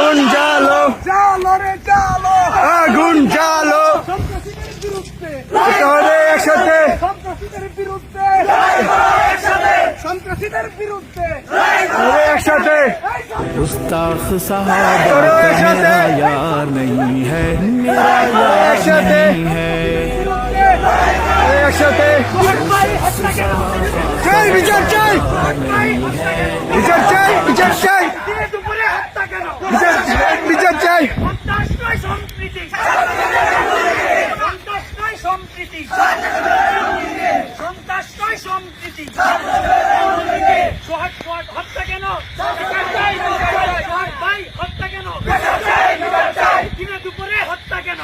আগুন জ্বালো, জ্বালো রে জ্বালো, আগুন জ্বালো, সন্ত্রাসীদের বিরুদ্ধে, করতে হবে একসাথে, সন্ত্রাসীদের বিরুদ্ধে, সন্ত্রাসীদের বিরুদ্ধে, হবে একসাথে, गुस्ताख साहब मेरा यार नहीं है, मेरा यार नहीं है। একসাথে চাই বিচার চাই, বিচার চাই, বিচার চাই, দুপুরে হত্যা কেন? বিচার চাই। সন্ত্রাস নয় সম্প্রীতি, সন্ত্রাস নয় সম্প্রীতি, সন্ত্রাস নয় সম্প্রীতি। সোহাগ হত্যা কেন? সোহাগ ভাই হত্যা কেন? দিনে দুপুরে হত্যা কেন?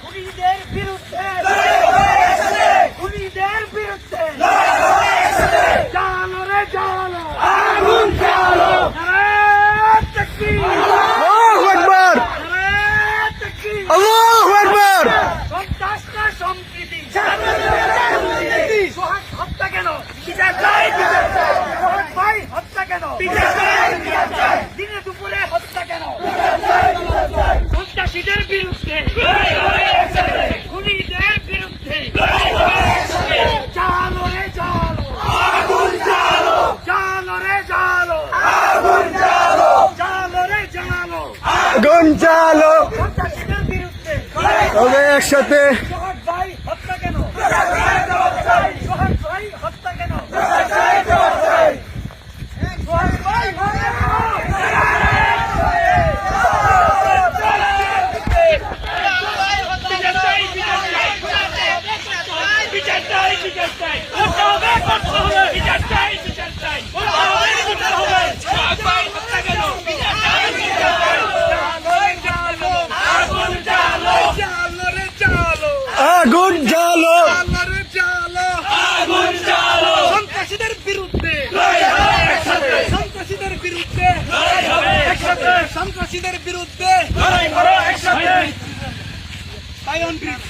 খুনিদের বিরুদ্ধে, খুনিদের বিরুদ্ধে জানো রে জানো, আগুন জানো, নারায়ে তাকবীর, আল্লাহু আকবার, নারায়ে তাকবীর। আল্লাহু আকবার। সন্ত্রাস না সম্প্রীতি, সোহাগ হত্যা কেন? বিচার চাই, বিচার চাই। সোহাগ ভাই হত্যা কেন? বিচার চাই, বিচার চাই। দিনে দুপুরে হত্যা কেন? সন্ত্রাসীদের বিরুদ্ধে, খুনিদের বিরুদ্ধে জানো রে জানো, আগুন জানো, জানো রে জানো, আগুন জানো, জানো রে জানো, আগুন জ্বালো, সন্ত্রাসীদের বিরুদ্ধে হবে একসাথে, সোহাগ ভাই হত্যা কেন? সোহাগ ভাই হত্যা কেন? সোহাগ ভাই বিচার চাই, বিচার চাই, করতে হবে, করতে হবে, বিচার চাই, বিচার চাই, করতে হবে, করতে হবে। সোহাগ ভাই হত্যা কেন? বিচার চাই, বিচার চাই। জানো রে জানো, আগুন জানো, জানো রে জানো, আগুন জ্বালো, জানো রে জানো, আগুন জানো। সন্ত্রাসীদের বিরুদ্ধে, সন্ত্রাসীদের বিরুদ্ধে, সন্ত্রাসীদের বিরুদ্ধে লড়াই করো একসাথে। তাই অনগ্রিত।